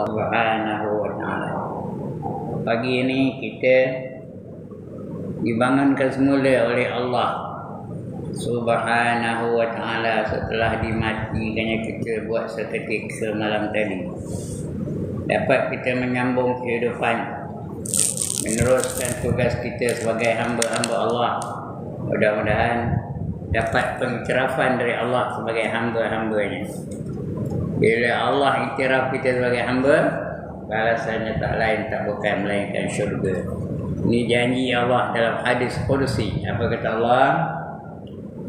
Allah Subhanahu wa taala. Pagi ini kita dibangunkan semula oleh Allah Subhanahu wa taala setelah dimatikannya kita buat seketika malam tadi. Dapat kita menyambung kehidupan, meneruskan tugas kita sebagai hamba-hamba Allah. Mudah-mudahan dapat pencerahan dari Allah sebagai hamba-hambanya. Bila Allah iktiraf kita sebagai hamba, balasannya tak lain tak bukan melainkan syurga. Ini janji Allah dalam hadis qudsi. Apa kata Allah?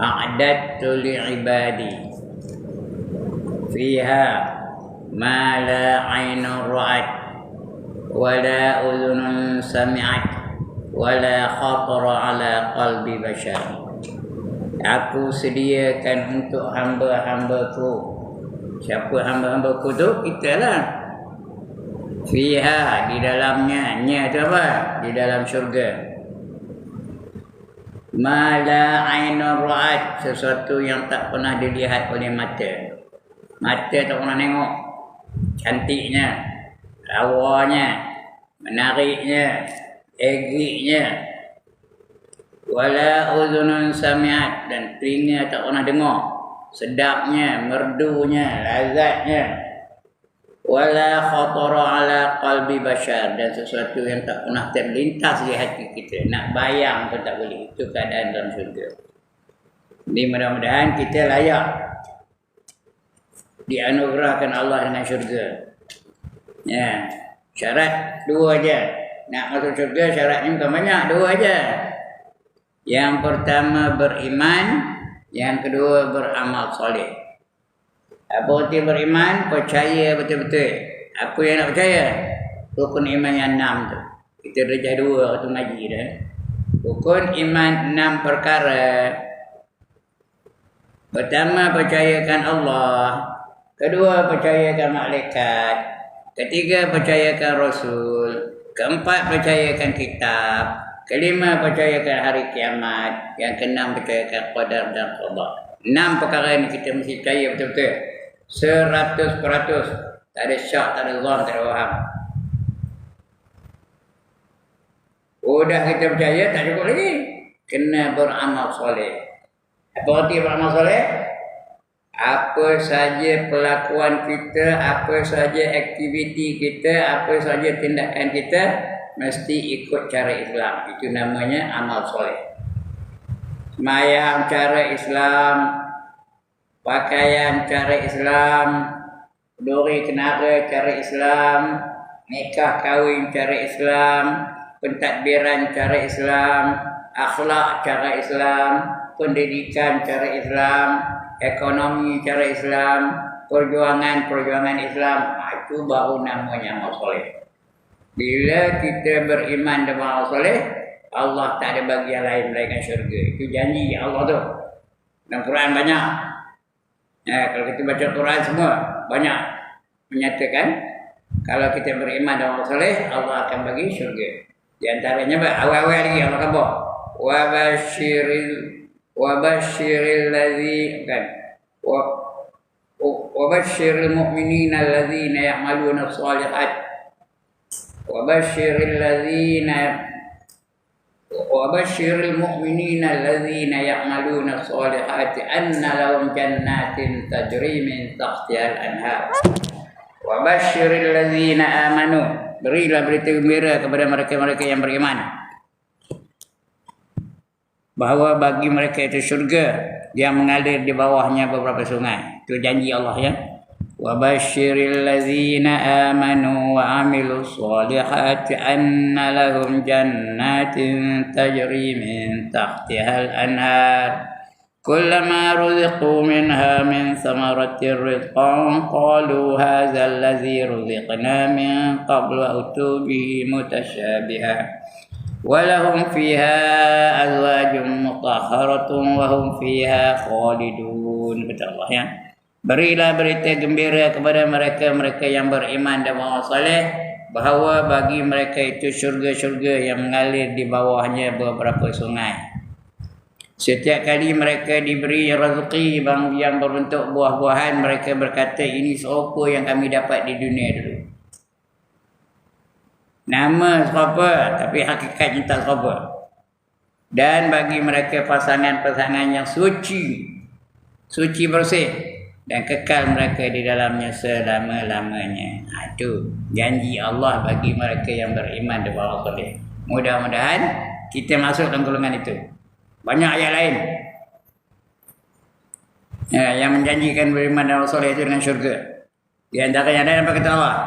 A'dadtu li'ibadi fiha ma la 'ainun ra'at wa la udhunun sami'at wa la khatara 'ala qalbi bashar. Aku sediakan untuk hamba-hambaku. Siapa hamba-hambaku tu? Kita lah. Fiha, di dalamnya. Nya tu apa? Di dalam syurga. Ma la 'ainun ra'at, sesuatu yang tak pernah dilihat oleh mata. Mata tak pernah tengok. Cantiknya, lawanya, menariknya, egiknya. Wala udhunun sami'at, dan telinga tak pernah dengar. Sedapnya, merdunya, lazatnya. Wala khatara ala qalbi bashar, dan sesuatu yang tak pernah terlintas di hati kita. Nak bayang pun tak boleh. Itu keadaan dalam syurga. Jadi mudah-mudahan kita layak dianugerahkan Allah dengan syurga. Ya, syarat dua aja. Nak masuk syurga syaratnya bukan banyak, dua aja. Yang pertama beriman, yang kedua beramal soleh. Apa arti beriman? Percaya betul-betul. Apa yang nak percaya? Rukun iman yang 6 tu. Kita darjah 2 waktu ngaji dah. Rukun iman 6 perkara. Pertama, percayakan Allah. Kedua, percayakan malaikat. Ketiga, percayakan Rasul. Keempat, percayakan kitab. Kelima, percayakan hari kiamat. Yang keenam, percayakan qadar dan qada. 6 perkara ini kita mesti percaya betul-betul. 100%. Tak ada syak, tak ada zon, tak ada waham. Udah kita percaya, tak cukup lagi. Kena beramal soleh. Apa arti beramal soleh? Apa saja perlakuan kita, apa saja aktiviti kita, apa saja tindakan kita, mesti ikut cara Islam. Itu namanya amal soleh. Semayang cara Islam, pakaian cara Islam, duri kenara cara Islam, nikah kahwin cara Islam, pentadbiran cara Islam, akhlak cara Islam, pendidikan cara Islam, ekonomi cara Islam, perjuangan Islam. Itu baru namanya amal soleh. Bila kita beriman dengan amal soleh, Allah tak ada bagian lain melainkan syurga. Itu janji Allah tu. Dalam Quran banyak. Kalau kita baca Quran semua, banyak menyatakan kalau kita beriman dengan amal soleh, Allah akan bagi syurga. Di antaranya awal-awal lagi Allah kata, wabashiril ladzi kan wabashiril mu'minina alladzina ya'maluna shalihat wabashiril mu'minina alladzina ya'maluna sholihati anna lahum jannatin tajri min tahtihal anhar. Wabashiril ladzina amanu, berilah berita gembira kepada mereka-mereka yang beriman bahawa bagi mereka itu syurga yang mengalir di bawahnya beberapa sungai. Itu janji Allah ya. Wabashiril ladzina amanu wa amilus solihati anna lahum jannatin tajri min tahtihal anhar. Kullama ruziqu minha min thamaratir rizqan qalu hadza alladzi ruziqna min qablu wa utu bihi mutasyabiha. Walahum fiha azwajum mutahharatun wa hum fiha khalidun. Kata Allah ya. Berilah berita gembira kepada mereka-mereka yang beriman dan beramal saleh bahawa bagi mereka itu syurga-syurga yang mengalir di bawahnya beberapa sungai. Setiap kali mereka diberi rezeki yang berbentuk buah-buahan, mereka berkata, ini serupa yang kami dapat di dunia dulu. Nama serupa tapi hakikatnya tak serupa. Dan bagi mereka pasangan-pasangan yang suci bersih dan kekal mereka di dalamnya selama-lamanya. Itu janji Allah bagi mereka yang beriman di bawah soleh. Mudah-mudahan kita masuk dalam golongan itu. Banyak ayat lain yang menjanjikan beriman dan soleh itu dengan syurga. Di antaranya ada apa kata Allah?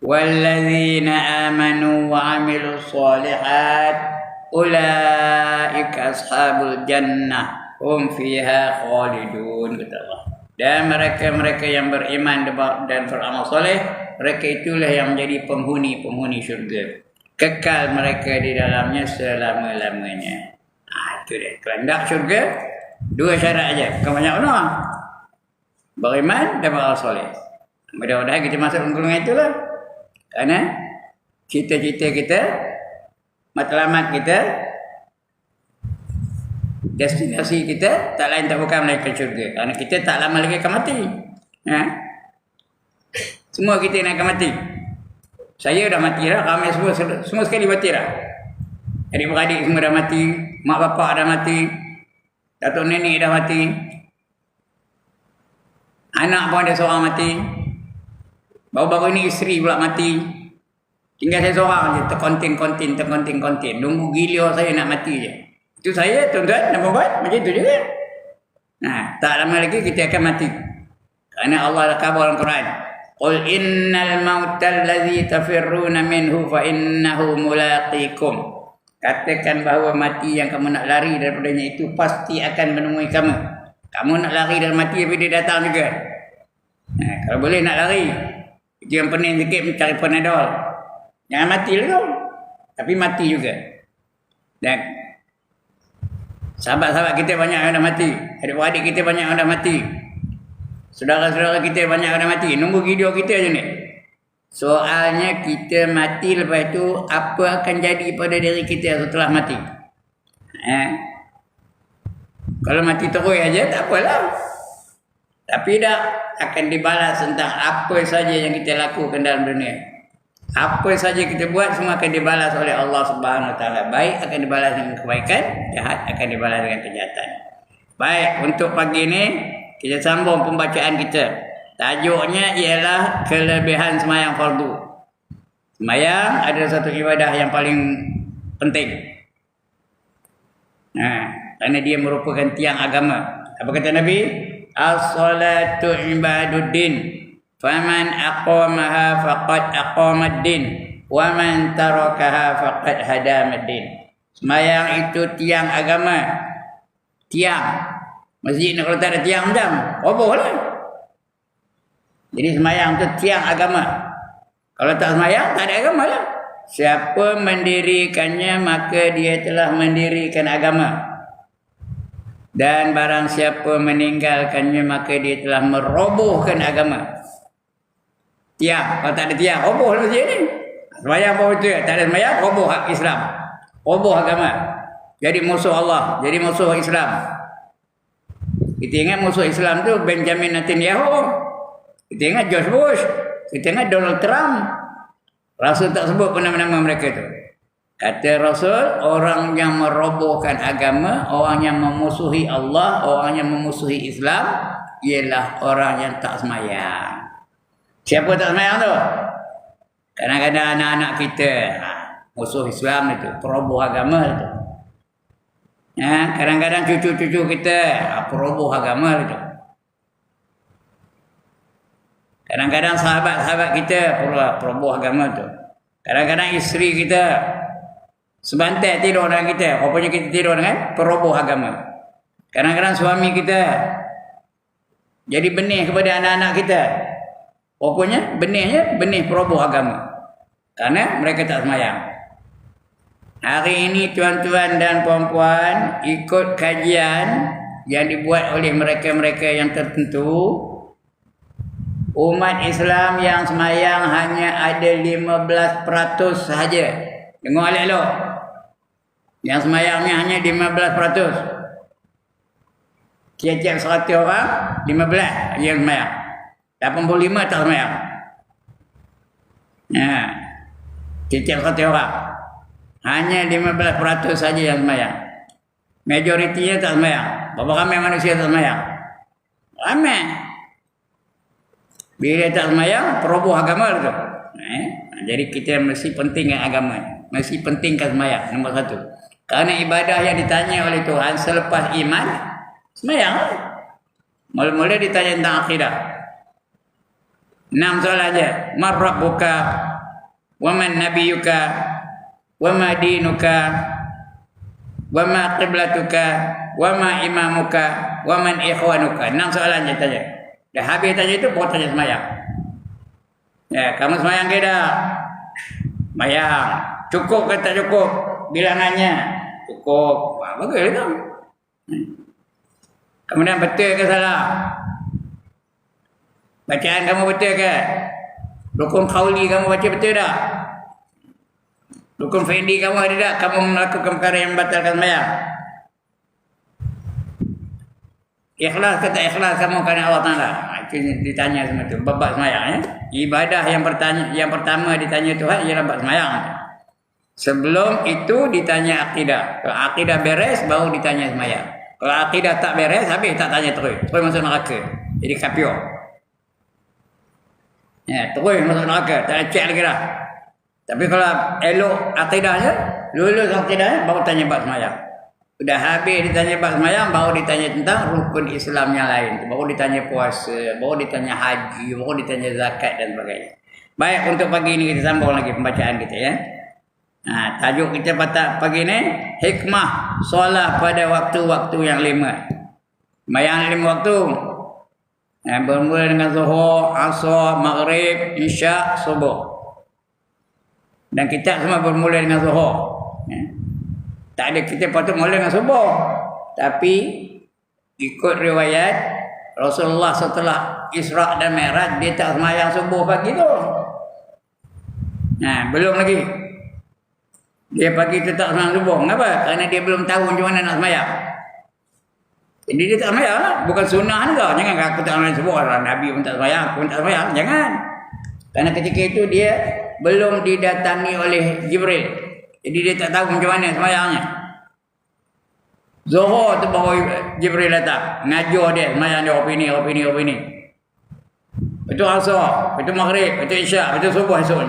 Walladzina amanu wa amilus solihat ulaika ashabul jannah hum fiha khalidun, kata Allah. Dan mereka-mereka yang beriman dan beramal soleh, mereka itulah yang menjadi penghuni syurga. Kekal mereka di dalamnya selama-lamanya. Itu dia. Kalau nak syurga, dua syarat aja. Bukan banyak benar. Beriman dan beramal soleh. Mudah-mudahan kita masuk golongan itulah. Karena cita-cita kita, matlamat kita, destinasi kita tak lain tak bukan melainkan syurga. Kerana kita tak lama lagi akan mati. Semua kita nak akan mati. Saya dah mati dah, ramai semua sekali mati dah. Adik-beradik semua dah mati, mak bapak dah mati, datuk nenek dah mati, anak pun ada seorang mati, baru-baru ini isteri pula mati. Tinggal saya seorang je, terkontin. Nunggu gila saya nak mati je. Itu saya, tuan-tuan dan puan-puan, macam itu juga. Tak lama lagi kita akan mati. Kerana Allah dah khabar dalam Quran. Qul innal mautal ladzi tafirruna minhu fa innahu mulaqikum. Katakan bahawa mati yang kamu nak lari daripadanya itu pasti akan menemui kamu. Kamu nak lari dari mati tapi dia datang juga. Kalau boleh nak lari, itu yang pening sikit mencari Panadol. Jangan mati lah. Tapi mati juga. Dan sahabat-sahabat kita banyak yang dah mati. Adik-adik kita banyak yang dah mati. Saudara-saudara kita banyak yang dah mati. Nunggu video kita je ni. Soalnya kita mati, lepas itu apa akan jadi pada diri kita setelah mati? Kalau mati terus aja tak apalah. Tapi dah akan dibalas tentang apa saja yang kita lakukan dalam dunia. Apa saja kita buat semua akan dibalas oleh Allah Subhanahu Wa Taala. Baik akan dibalas dengan kebaikan, jahat akan dibalas dengan kejahatan. Baik, untuk pagi ini kita sambung pembacaan kita. Tajuknya ialah kelebihan sembahyang fardu. Sembahyang adalah satu ibadah yang paling penting. Kerana dia merupakan tiang agama. Apa kata Nabi? As-salatu ibaduddin. Faman aqamaha faqad aqamad-din. Wa man tarakaha faqad hadamad-din. Sembahyang itu tiang agama. Tiang. Masjid kalau tak ada tiang macam roboh lah. Jadi sembahyang itu tiang agama. Kalau tak sembahyang, tak ada agama lah. Siapa mendirikannya, maka dia telah mendirikan agama. Dan barang siapa meninggalkannya, maka dia telah merobohkan agama. Tiang, kalau tak ada tiang, roboh lah masjid ni. Sembahyang pun betul, tak ada sembahyang, roboh hak Islam. Roboh agama. Jadi musuh Allah, jadi musuh Islam. Kita ingat musuh Islam tu Benjamin Netanyahu. Kita ingat George Bush. Kita ingat Donald Trump. Rasul tak sebut pun nama-nama mereka tu. Kata Rasul, orang yang merobohkan agama, orang yang memusuhi Allah, orang yang memusuhi Islam, ialah orang yang tak sembahyang. Siapa tak sembahyang tu? Kadang-kadang anak-anak kita musuh Islam itu, peroboh agama itu. Kadang-kadang cucu-cucu kita peroboh agama itu. Kadang-kadang sahabat-sahabat kita peroboh agama tu. Kadang-kadang isteri kita sebantai tidur dengan kita. Rupanya kita tidur dengan peroboh agama. Kadang-kadang suami kita jadi benih kepada anak-anak kita. Rupanya benihnya benih peroboh agama. Kerana mereka tak sembahyang. Hari ini tuan-tuan dan puan-puan ikut kajian yang dibuat oleh mereka-mereka yang tertentu, umat Islam yang sembahyang hanya ada 15% sahaja. Dengar elok-elok. Yang sembahyangnya hanya 15%. Tiap-tiap 100 orang, 15 yang sembahyang. 85 tak sembahyang. Setiap 100 orang. Hanya 15% saja yang sembahyang. Majoritinya tak sembahyang. Berapa ramai manusia tak sembahyang? Ramai. Bila tak sembahyang, peroboh agama tu. Jadi kita mesti pentingkan agama. Mesti pentingkan sembahyang. Nombor 1. Kerana ibadah yang ditanya oleh Tuhan selepas iman, sembahyang. Mula-mula ditanya tentang akidah. 6 soalan aja. Man rabbuka? Wa man nabiyuka? Wa ma dinuka? Wa ma qiblatuka? Wa ma imamuka? Wa man ikhwanuka? 6 soalan je tanya. Dah habis tanya itu, baru tanya sembahyang. Ya, kamu sembahyang ke dah? Sembahyang. Cukup ke tak cukup? Bilangannya? Cukup. Bagus tu. Kemudian betul ke salah? Bacaan kamu betul ke? Rukun qauli kamu baca betul tak? Rukun fi'li kamu ada tak? Kamu melakukan perkara yang membatalkan sembahyang? Ikhlas ke tak ikhlas kamu kerana Allah Ta'ala? Itu ditanya semua tu. Bab sembahyang ya. Ibadah yang pertama ditanya Tuhan ialah bab sembahyang. Sebelum itu ditanya akidah. Kalau akidah beres baru ditanya sembahyang. Kalau akidah tak beres habis tak tanya terus. Terus masuk neraka. Jadi kafir. Ya, terus masuk neraka. Tak ada cek lagi dah. Tapi kalau elok akidahnya, lulus akidahnya baru tanya bab sembahyang. Sudah habis ditanya bab sembahyang, baru ditanya tentang rukun Islam yang lain. Baru ditanya puasa, baru ditanya haji, baru ditanya zakat dan sebagainya. Baik, untuk pagi ini kita sambung lagi pembacaan kita ya. Tajuk kita pagi ini, hikmah solat pada waktu-waktu yang 5. Sembahyang 5 waktu. Bermula dengan zuhur, asar, maghrib, isyak, subuh. Dan kita semua bermula dengan zuhur. Tak ada kita patut mula dengan subuh. Tapi ikut riwayat Rasulullah setelah Isra' dan Mi'raj dia tak sembahyang subuh pagi tu. Belum lagi. Dia pagi tu tak sembahyang subuh. Kenapa? Kerana dia belum tahu macam mana nak sembahyang. Jadi dia tak sembahyang lah. Bukan sunnah juga. Jangan aku tak sembahyang subuh. Nabi pun tak sembahyang. Aku pun tak sembahyang. Jangan. Kerana ketika itu dia belum didatangi oleh Jibril. Jadi dia tak tahu macam mana sembahyangnya. Zuhur tu baru Jibril datang. Ngajar dia sembahyang dia opini. Betul asar, betul maghrib, betul isyak, betul subuh esok.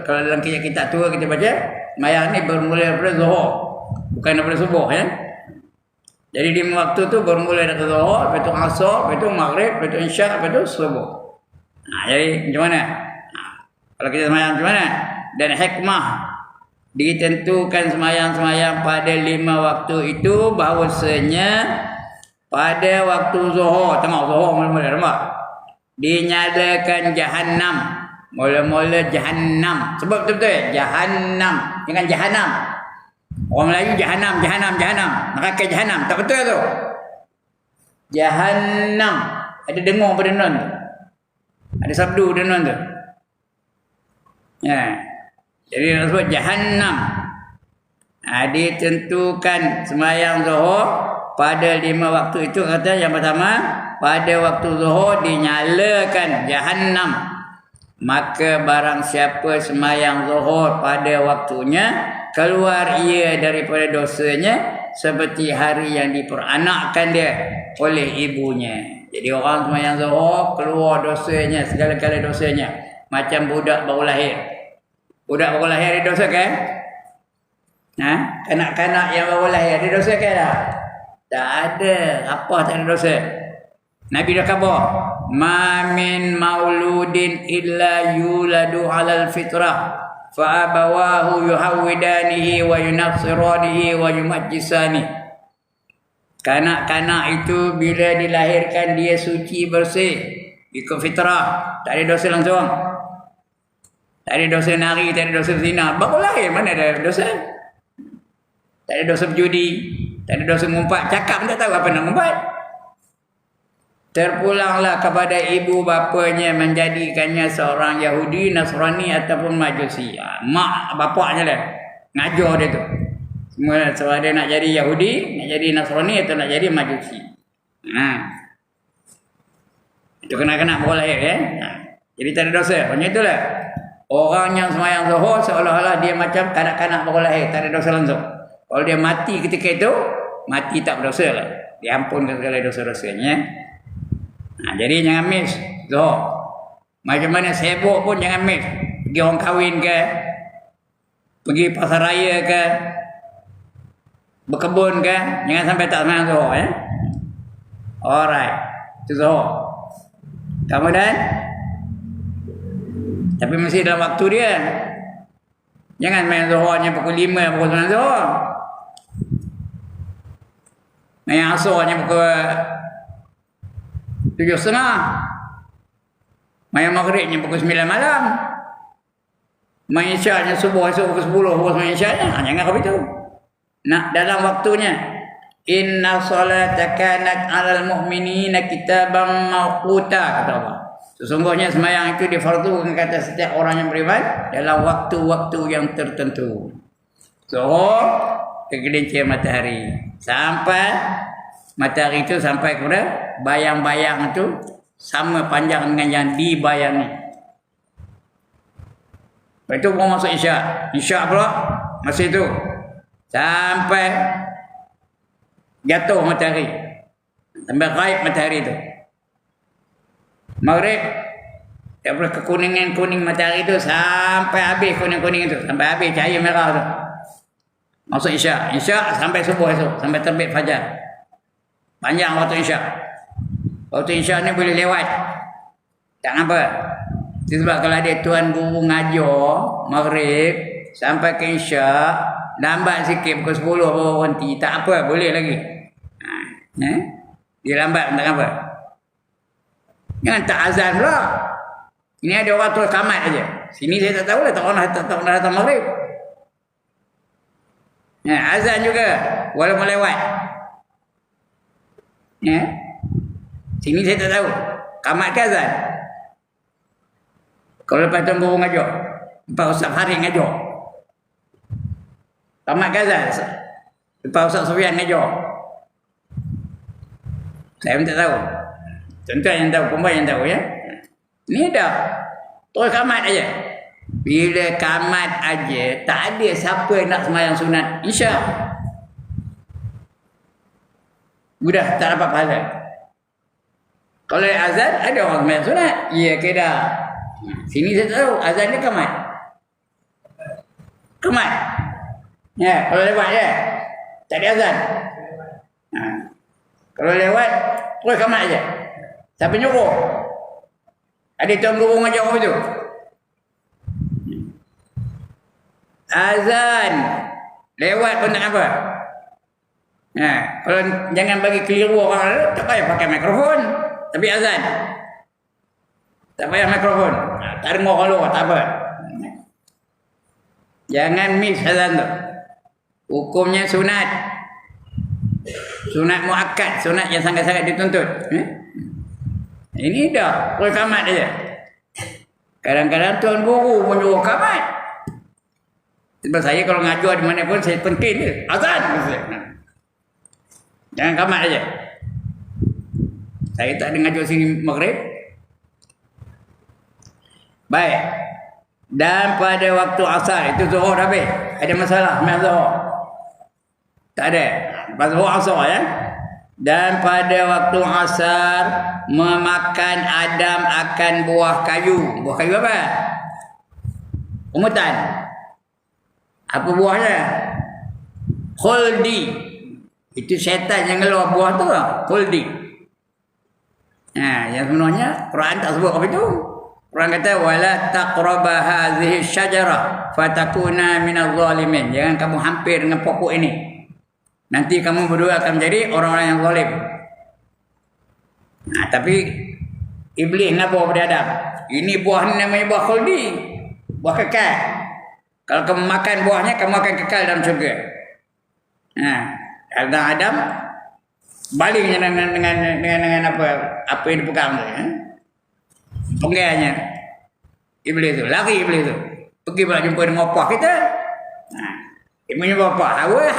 Kalau dalam kitab tua kita baca, sembahyang ni bermula daripada zuhur. Bukan daripada subuh ya. Jadi di waktu tu bermula daripada zuhur, betul asar, betul maghrib, betul isyak, betul subuh. Jadi macam mana? Kalau kita sembahyang macam mana? Dan hikmah ditentukan sembahyang-sembahyang pada 5 waktu itu bahawasanya pada waktu zuhur, tengok zuhur mula-mula nampak dinyalakan Jahannam. Mula-mula Jahannam. Sebab betul-betul Jahannam, jangan Jahannam. Orang Melayu Jahannam. Neraka Jahannam. Tak betul tu. Jahannam. Ada dengar pada nun tu. Ada sabdu pada nun tu. Ya. Jadi nak sebut Jahannam. Ditentukan sembahyang zuhur pada 5 waktu itu. Kata yang pertama, pada waktu zuhur dinyalakan Jahannam. Maka barang siapa sembahyang zuhur pada waktunya, keluar ia daripada dosanya seperti hari yang diperanakkan dia oleh ibunya. Jadi orang sembahyang zuhur keluar dosanya, segala-gala dosanya. Macam budak baru lahir. Budak baru lahir ada dosa kan? Kanak-kanak yang baru lahir ada dosa kan tak? Tak ada. Apa tak ada dosa? Nabi dah khabar. Ma min mauludin illa yuladu alal fitrah. Fa abawahu yuhawidanihi wa yunaksiranihi wa yumajjisani. Kanak-kanak itu bila dilahirkan dia suci bersih. Ikut fitrah. Tak ada dosa langsung. Tak ada dosa nari, tak ada dosa zina. Baru lahir mana ada dosa? Tak ada dosa berjudi. Tak ada dosa ngumpat. Cakap pun tak tahu apa nak ngumpat. Terpulanglah kepada ibu bapanya menjadikannya seorang Yahudi, Nasrani ataupun Majusi. Mak bapaknya lah. Ngajar dia tu. Semua sama ada nak jadi Yahudi, nak jadi Nasrani atau nak jadi Majusi. Itu kena-kena baru lahir ya. Jadi tak ada dosa. Macam itulah. Orang yang sembahyang zuhur seolah-olah dia macam kanak-kanak baru lahir, tak ada dosa langsung. Kalau dia mati ketika itu, mati tak berdosa lah. Diampunkan segala dosa-dosanya. Jadi jangan miss zuhur. Macam mana sibuk pun jangan miss. Pergi orang kahwin ke, pergi pasar raya ke, berkebun ke, jangan sampai tak sembahyang zuhur ya. Alright, itu zuhur. Kemudian tapi mesti dalam waktu dia. Jangan main zuhurnya pukul 5, pukul 9 zuhur. Main asarnya pukul 7.30. Main maghribnya pukul 9 malam. Main isyaknya subuh esok pukul 10, pukul 9 isyaknya. Jangan kau begitu. Nak dalam waktunya. Inna salata kanat 'alal mu'minina kitaban mawquta, kata Allah. Sesungguhnya sembahyang itu difardukan kata setiap orang yang beriman dalam waktu-waktu yang tertentu. Zuhur kegelincir matahari sampai matahari itu sampai kepada bayang-bayang itu sama panjang dengan yang dibayangi. Lepas itu mau masuk isyak. Isyak pula masih itu sampai jatuh matahari, sampai gaib matahari itu. Maghrib daripada kekuningan-kuning matahari itu sampai habis kuning-kuning itu, sampai habis cahaya merah itu. Masuk isyak. Isyak sampai subuh esok, sampai terbit fajar. Panjang waktu isyak. Waktu isyak ni boleh lewat. Tak apa. Sebab kalau ada tuan guru ngajar maghrib sampai ke isyak, lambat sikit pukul 10 baru berhenti, tak apa, boleh lagi. Dia lambat tak apa. Jangan tak azan pula. Ini ada orang tu kamat aja. Sini saya tak tahu lah, tak pernah datang maghrib. Azan juga walaupun lewat. Sini saya tak tahu. Kamat ke azan? Kalau lepas Tuan Guru ngajar, Pak Ustaz Farid ngajar. Kamat ke azan? Lepas Ustaz Sofian ngajar. Saya pun tak tahu. Tuan-tuan yang tahu, perempuan yang tahu ya. Ni dah. Terus kamat aja. Bila kamat aja, tak ada siapa nak sembahyang sunat isyak. Mudah tak dapat pahala. Kalau azan, ada orang sembahyang sunat. Ya ke dah. Sini saya tahu, azan ni kamat. Kamat. Ya, kalau lewat ya. Tak ada azan. Kalau lewat, terus kamat aja. Siapa nyuruh? Ada Tuan Guru ngajar apa tu? Azan. Lewat pun tak apa. Kalau jangan bagi keliru orang, tak payah pakai mikrofon. Tapi azan. Tak payah mikrofon. Tak dengar orang luar, tak apa. Jangan miss azan tu. Hukumnya sunat. Sunat muakkad, sunat yang sangat-sangat dituntut. Ini dah kamat aja. Kadang-kadang Tuan Guru menyuruh kamat. Sebab saya kalau ngajar di mana pun saya penting je. Azan. Jangan kamat aja. Saya tak ada ngajar sini maghrib. Baik. Dan pada waktu asar itu zuhur habis. Ada masalah main zuhur? Tak ada. Pas zuhur asar ya. Dan pada waktu asar memakan Adam akan buah kayu. Buah kayu apa? Umutan. Apa buahnya? Khuldi. Itu syaitan yang keluar buah tu lah. Khuldi. Yang sebenarnya Quran tak sebut apa itu. Quran kata wala taqraba hadhihi syajarah fatakuna minadh dhalimin. Jangan kamu hampir dengan pokok ini. Nanti kamu berdua akan menjadi orang-orang yang zalim. Tapi iblis nak bawa pada Adam. Ini buah ni namanya buah khuldi. Buah kekal. Kalau kamu makan buahnya, kamu akan kekal dalam syurga. Adam baling dengan apa yang dipegang tu. Penggainya iblis tu, lari iblis tu. Pergi pula jumpa dengan opah kita. Ibunya bapa, hawa.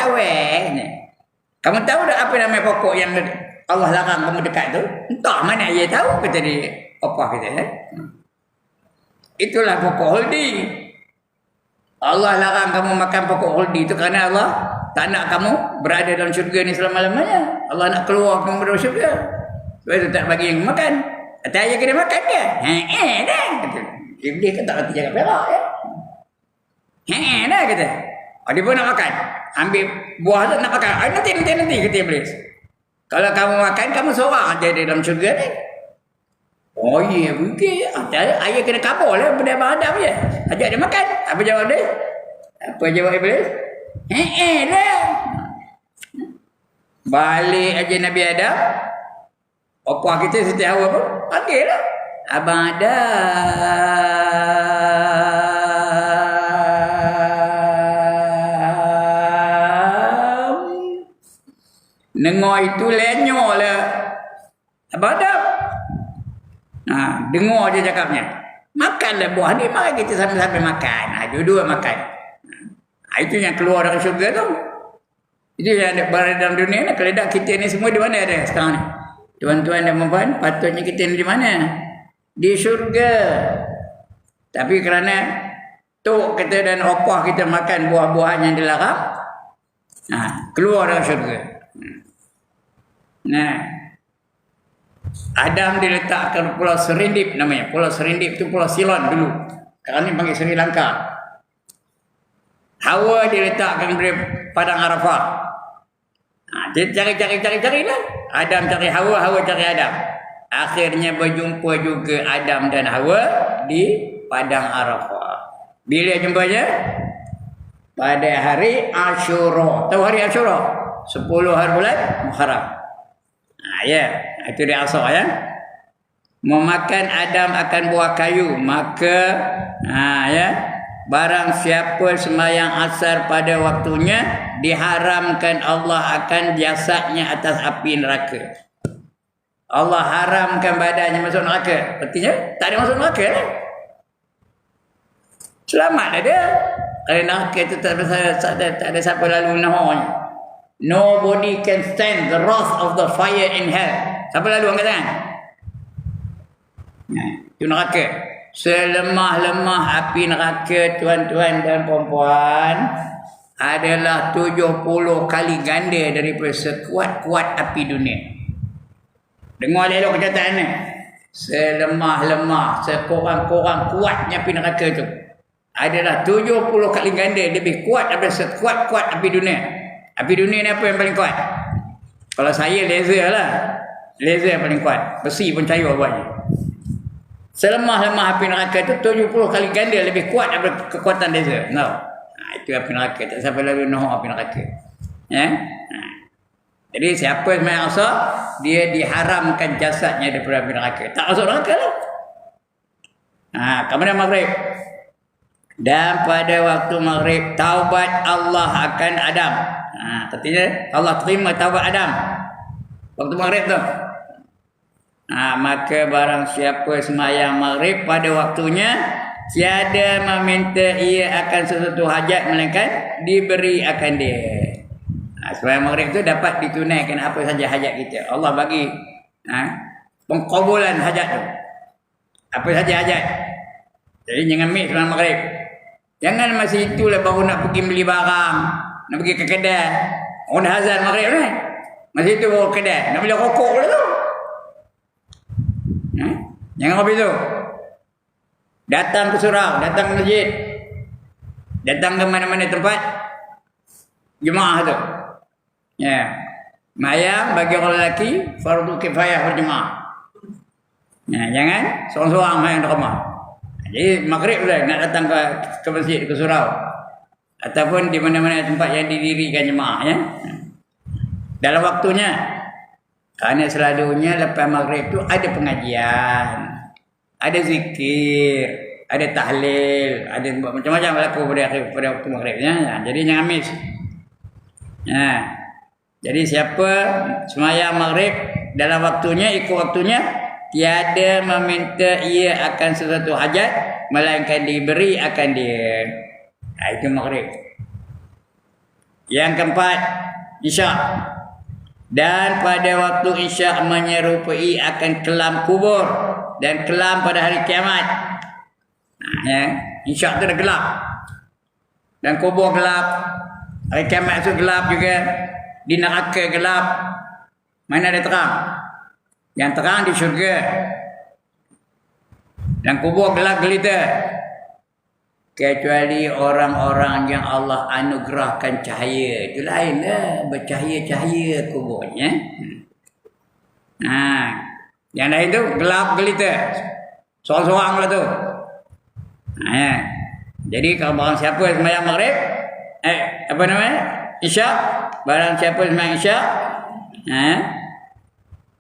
Kamu tahu tak apa nama pokok yang Allah larang kamu dekat tu? Entah mana dia tahu, kata dia opah kita. Itulah pokok huldi. Allah larang kamu makan pokok huldi itu kerana Allah tak nak kamu berada dalam syurga ni selama-lamanya. Allah nak keluar kamu dari syurga. Sebab itu tak bagi yang makan. Kata ayah kena makan ke? Dah. Iblis kan tak reti jaga perak ya. Dah kata. Dia pun nak makan. Ambil buah tu nak makan. Nanti kata Iblis. Kalau kamu makan, kamu seorang aja di dalam syurga ni. Oh iya, mungkin. Ayah kena kabur lah pada Abang Adam je. Ajak dia makan. Apa jawab dia? Apa jawab Iblis? Dah. Balik aja Nabi Adam. Opah kita Siti Hawa pun panggil lah. Abang Adam. Dengar itu lenyol lah. Abang Adam. Dengar dia cakapnya. Makanlah buah ni. Mari kita sambil-sambil makan. Dua-dua makan. Itu yang keluar dari syurga tu. Itu yang ada berada dalam dunia ni. Keledak kita ni semua di mana ada sekarang ni? Tuan-tuan dan puan-puan, patutnya kita ni di mana? Di syurga. Tapi kerana tok kita dan opah kita makan buah-buahan yang dilarang, keluar dari syurga. Adam diletakkan Pulau Serendip namanya. Pulau Serendip tu Pulau Ceylon dulu. Sekarang ni panggil Sri Lanka. Hawa diletakkan di Padang Arafah. Dia cari lah. Adam cari Hawa, Hawa cari Adam. Akhirnya berjumpa juga Adam dan Hawa di Padang Arafah. Bila jumpanya? Pada hari Ashura. Tahu hari Ashura? 10 hari bulan Muharram. Itu dia asal ya. Memakan Adam akan buah kayu, maka barang siapa sembahyang asar pada waktunya, diharamkan Allah akan jasadnya atas api neraka. Allah haramkan badannya masuk neraka. Artinya tak ada masuk neraka lah. Selamat dah dia. Kalau neraka itu tak ada siapa lalu nahornya. Nobody can stand the wrath of the fire in hell. Siapa lalu angkat tangan? Itu neraka. Selemah-lemah api neraka, tuan-tuan dan puan-puan, adalah 70 kali ganda daripada sekuat-kuat api dunia. Dengar elok kenyataan ni. Selemah-lemah, sekurang-kurang kuatnya api neraka itu adalah 70 kali ganda lebih kuat daripada sekuat-kuat api dunia. Api dunia ni apa yang paling kuat? Kalau saya laser lah. Laser yang paling kuat. Besi pun cair buatnya. Selemah-lemah api neraka itu 70 kali ganda lebih kuat daripada kekuatan laser. Itu api neraka. Tak sampai lalu nahuk api neraka. Jadi siapa sembahyang asar, dia diharamkan jasadnya daripada api neraka. Tak masuk neraka lah. Kemudian maghrib. Dan pada waktu maghrib, taubat Allah akan Adam. Artinya Allah terima taubat Adam waktu maghrib tu. Maka barang siapa sembahyang maghrib pada waktunya, tiada meminta ia akan sesuatu hajat melainkan diberi akan dia. Sembahyang maghrib tu dapat ditunaikan apa saja hajat kita. Allah bagi pengkabulan hajat tu. Apa saja hajat. Jadi jangan miss sembahyang maghrib. Jangan masa itulah baru nak pergi beli barang, nak pergi ke kedai. Orang dah azan maghrib ni. Masa itu baru kedai, nak beli rokok pula tu. Jangan habis tu. Datang ke surau, datang ke masjid, datang ke mana-mana tempat jemaah tu. Mayang bagi orang lelaki fardu kifayah berjemaah. Jangan seorang-seorang mayang di rumah. Jadi maghrib dah nak datang ke masjid, ke surau, ataupun di mana-mana tempat yang didirikan jemaah dalam waktunya. Kerana selalunya lepas maghrib tu ada pengajian, ada zikir, ada tahlil, ada macam-macam berlaku pada waktu maghrib. Jadi jangan miss. Jadi siapa sembahyang maghrib dalam waktunya, ikut waktunya, tiada meminta ia akan sesuatu hajat melainkan diberi akan dia. Itu maghrib. Yang keempat, isyak. Dan pada waktu isyak menyerupai akan kelam kubur dan kelam pada hari kiamat. Ya, isyak tu dah gelap. Dan kubur gelap. Hari kiamat tu gelap juga. Di neraka gelap. Mana ada terang? Yang terang di syurga. Dan kubur gelap gelita. Kecuali orang-orang yang Allah anugerahkan cahaya. Itu lainlah. Bercahaya-cahaya kuburnya. Yang lain tu gelap gelita. Sorang-sorang lah tu. Ya. Jadi kalau barang siapa sembahyang maghrib, apa namanya? Isyak, barang siapa sembahyang isyak,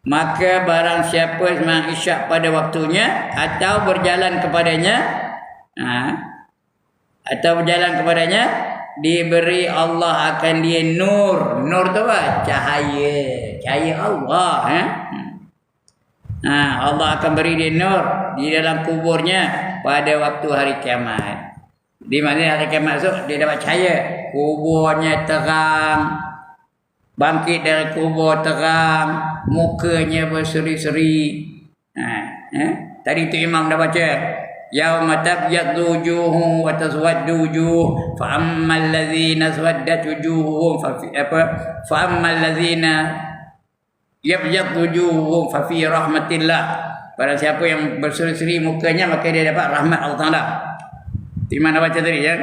maka barang siapa sembahyang isyak pada waktunya atau berjalan kepadanya, diberi Allah akan dia nur. Nur tu apa? Cahaya Allah. Allah akan beri dia nur di dalam kuburnya pada waktu hari kiamat. Di mana hari kiamat tu dia dapat cahaya, kuburnya terang, bangkit dari kubur terang, mukanya berseri-seri. Tadi tu imam dah baca, yauma tabyaddu wujuhum wa taswaddu wujuh, fa ammal ladzina swaddat wujuhum fa ammal ladzina yabyaddu wujuhum fa fi rahmatillah. Pada siapa yang berseri-seri mukanya maka dia dapat rahmat Allah Taala. Di mana baca tadi kan?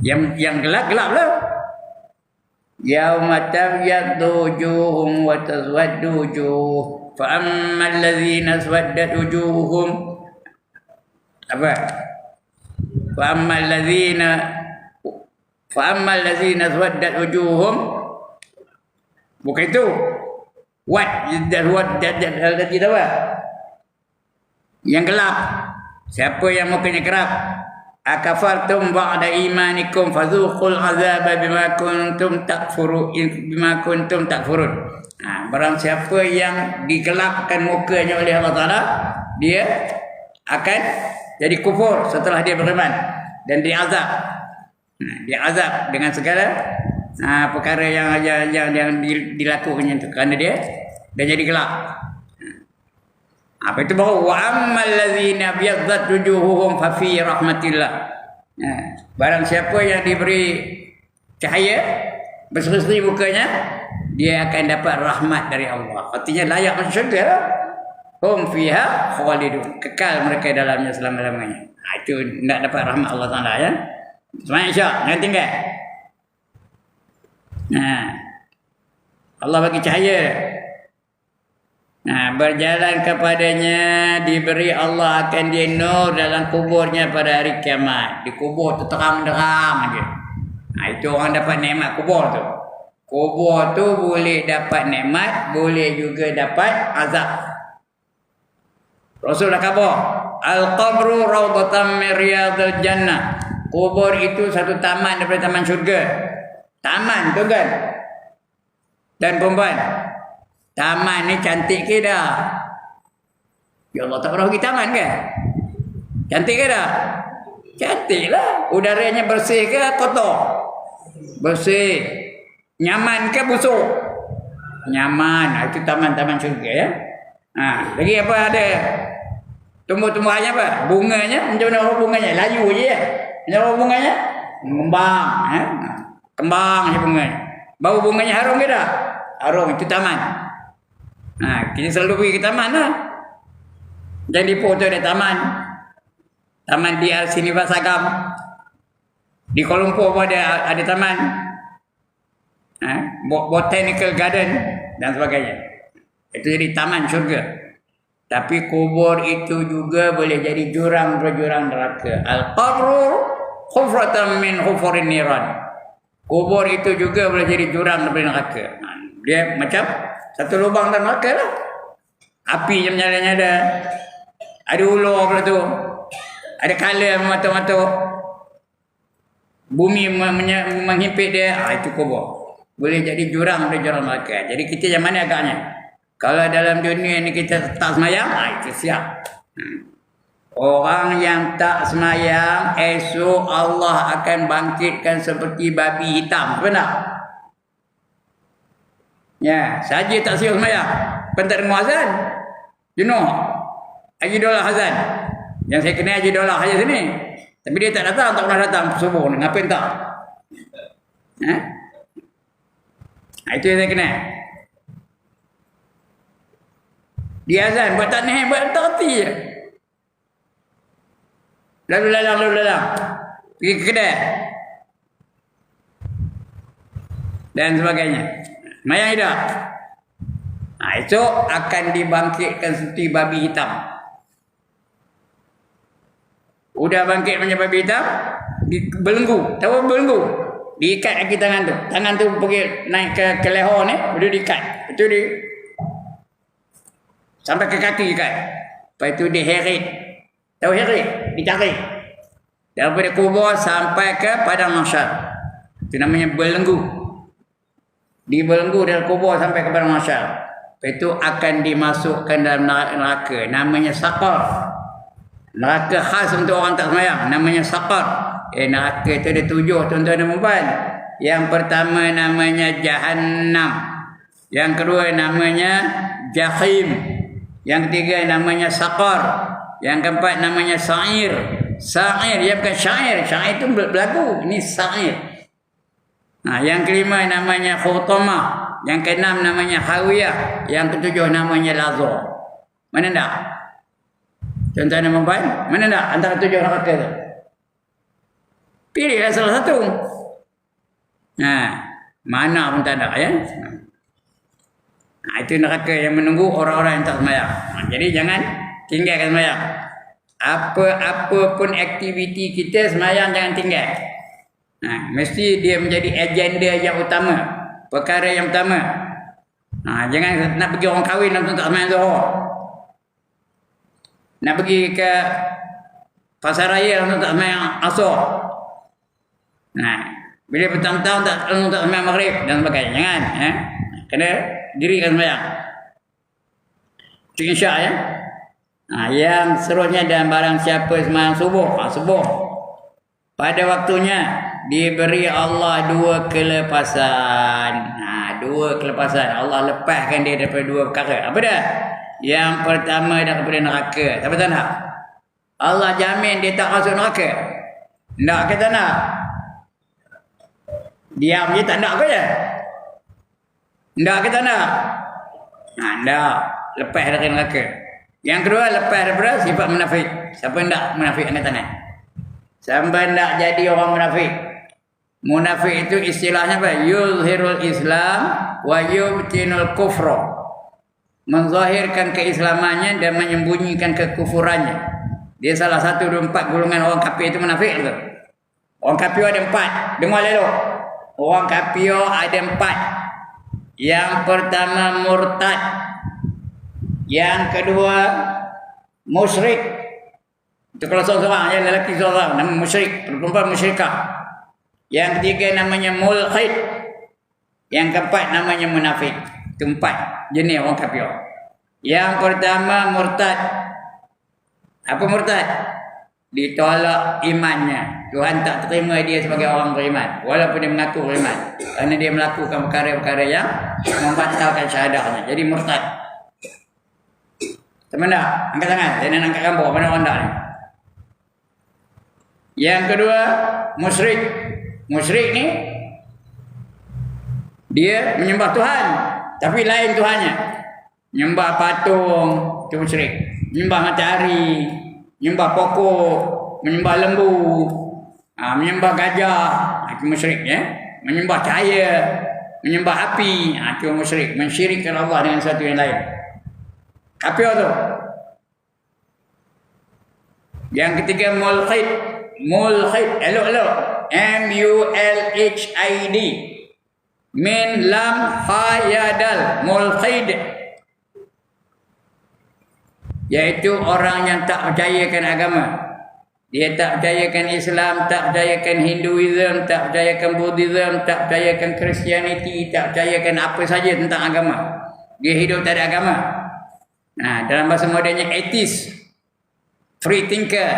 Yang gelap-gelap lah. Yauma tabyaddu wujuhum wa taswaddu wujuh. Fa ammal ladzina swaddat wujuhum Fa ammal ladzina swaddat wujuhum. Bukan itu. Yang gelap. Siapa yang mukanya kerap? Akafartum ba'da imanikum fadzuqul azaba bima kuntum takfurun. Barang siapa yang digelapkan mukanya oleh Allah Taala, dia akan jadi kufur setelah dia beriman dan diazab. Diazab dengan segala perkara yang dilakukannya itu kerana dia jadi gelap. Apa itu baru wa ammal ladzina biyaddat wujuhuhum fa fi rahmatillah. Barang siapa yang diberi cahaya berseri-seri mukanya, dia akan dapat rahmat dari Allah. Artinya layak masuk syurga lah. Hum fiha khalidun. Kekal mereka dalamnya selama-lamanya. Itu nak dapat rahmat Allah Taala ya. Sembahyang isyak jangan tinggal. Allah bagi cahaya. Berjalan kepadanya, diberi Allah akan dia nur dalam kuburnya pada hari kiamat. Di kubur tu terang-terang aja. Itu orang dapat nikmat kubur tu. Kubur tu boleh dapat nikmat, boleh juga dapat azab. Rasul dah khabar, al-qabru rawdatan min riyadil jannah. Kubur itu satu taman daripada taman syurga. Taman tu kan. Dan perempuan, taman ni cantik ke dah? Ya Allah, tak pernah pergi taman ke? Cantik ke dah? Cantik lah. Udaranya bersih ke kotor? Bersih. Nyaman ke busuk? Nyaman. Itu taman-taman syurga ya. Lagi apa ada? Tumbuh-tumbuhannya apa? Bunganya. Macam mana bunganya? Layu je ya? Macam mana bunganya? Kembang. Kembang je bunganya. Bau bunganya harum ke dah? Harum. Itu taman. Kita selalu pergi ke taman lah. Dan di Ipoh tu ada taman. Taman di Srinivas Agam. Di Kuala Lumpur pun ada taman. Botanical Garden dan sebagainya. Itu jadi taman syurga. Tapi kubur itu juga boleh jadi jurang-jurang neraka. Al-qabru khufratan min khufurin niran. Kubur itu juga boleh jadi jurang daripada neraka. Dia macam satu lubang dalam neraka lah. Api yang menyala-nyala. Ada ular pula tu. Ada kala mata-mata. Bumi menghimpit dia. Itu kubur. Boleh jadi jurang daripada jurang neraka. Jadi kita yang mana agaknya? Kalau dalam dunia ni kita tak semayang, itu siap. Orang yang tak semayang, esok Allah akan bangkitkan seperti babi hitam. Benar? Ya, saja tak siap semayang. Pentak dengar azan. Jenuh. Lagi dolar azan. Yang saya kenal Haji Daulah aja sini. Tapi dia tak datang, tak pernah datang subuh ni. Ngapain tak? Itu yang saya kenal. Dia azan buat tak naik, buat tak reti je. Lalu lalang. Pergi ke kedai. Dan sebagainya. Mayang hidup. Esok akan dibangkitkan seperti babi hitam. Udah bangkit macam babi hitam, belenggu. Tahu belenggu? Diikat kaki tangan tu. Tangan tu pergi naik ke leher ni, dia diikat. Itu dia sampai ke kaki ikat. Lepas itu dia heret. Tahu heret? Ditarik. Daripada kubur sampai ke padang mahsyar. Itu namanya belenggu. Dibelenggu dari kubur sampai ke padang mahsyar. Lepas itu akan dimasukkan dalam neraka. Namanya saqar. Neraka khas untuk orang tak semayang. Namanya saqar. Neraka itu ada 7 tuan-tuan dan puan. Yang pertama namanya Jahannam. Yang kedua namanya Jahim. Yang ketiga namanya Saqar. Yang keempat namanya Sa'ir. Sa'ir, dia bukan syair. Syair itu berlagu. Ini Sa'ir. Yang kelima namanya Khutamah. Yang keenam namanya Hawiyah. Yang ketujuh namanya Lazar. Mana tak? Tuan-tuan dan puan, mana tak antara 7 neraka tu? Pilihlah salah satu. Mana pun tak ada ya. Itu neraka yang menunggu orang-orang yang tak semayang. Jadi jangan tinggalkan semayang. Apa pun aktiviti kita, semayang jangan tinggal. Mesti dia menjadi agenda yang utama. Perkara yang utama. Jangan nak pergi orang kahwin nak tak semayang Zuhur. Nak pergi ke pasar raya nak tak semayang Asar. Bila petang-petang tak semayang Maghrib dan sebagainya. Jangan. Kena dirikan semayang. Itu insya' ya. Yang seterusnya dan barang siapa semayang subuh. Subuh. Pada waktunya diberi Allah 2 kelepasan. 2 kelepasan. Allah lepaskan dia daripada 2 perkara. Apa dah? Yang pertama daripada neraka. Siapa tak nak? Allah jamin dia tak masuk neraka. Nak ke tak nak? Diam je tak nak ke je? Nak ke tak nak? Nak. Lepas dari neraka. Yang kedua, lepas daripada sifat munafik. Siapa nak munafik angkat tangan? Siapa nak jadi orang munafik? Munafik itu istilahnya apa? Yuzhirul Islam wa yubtinul kufra. Menzahirkan keislamannya dan menyembunyikan kekufurannya. Dia salah satu 4 golongan orang kafir itu munafik tu. Orang kafir ada 4. Dengar elok. Orang kafir ada 4. Yang pertama murtad. Yang kedua musyrik. Itu kalau seorang ya, lelaki seorang nama musyrik, perempuan musyrikah. Yang ketiga namanya mulhid. Yang keempat namanya munafik. Itu 4 jenis orang kafir. Yang pertama murtad. Apa murtad? Ditolak imannya. Tuhan tak terima dia sebagai orang beriman walaupun dia mengaku beriman, kerana dia melakukan perkara-perkara yang membatalkan syahadahnya. Jadi murtad. Teman tak? Angkat tangan. Saya nak angkat gambar mana orang tak ni. Yang kedua musyrik. Musyrik ni dia menyembah Tuhan tapi lain Tuhannya. Menyembah patung, itu musyrik. Menyembah matahari, menyembah pokok, menyembah lembu, menyembah gajah, itu musyrik ya. Menyembah cahaya, menyembah api, itu musyrik. Mensyirikkan Allah dengan sesuatu yang lain. Kafir tu. Yang ketiga mulhid. Mulhid, elok-elok. M-U-L-H-I-D. Min lam ha ya dal. Mulhid. Iaitu orang yang tak percayakan agama. Dia tak percayakan Islam, tak percayakan Hinduism, tak percayakan Buddhism, tak percayakan Christianity, tak percayakan apa saja tentang agama. Dia hidup tak ada agama. Dalam bahasa modernnya atheist, free thinker,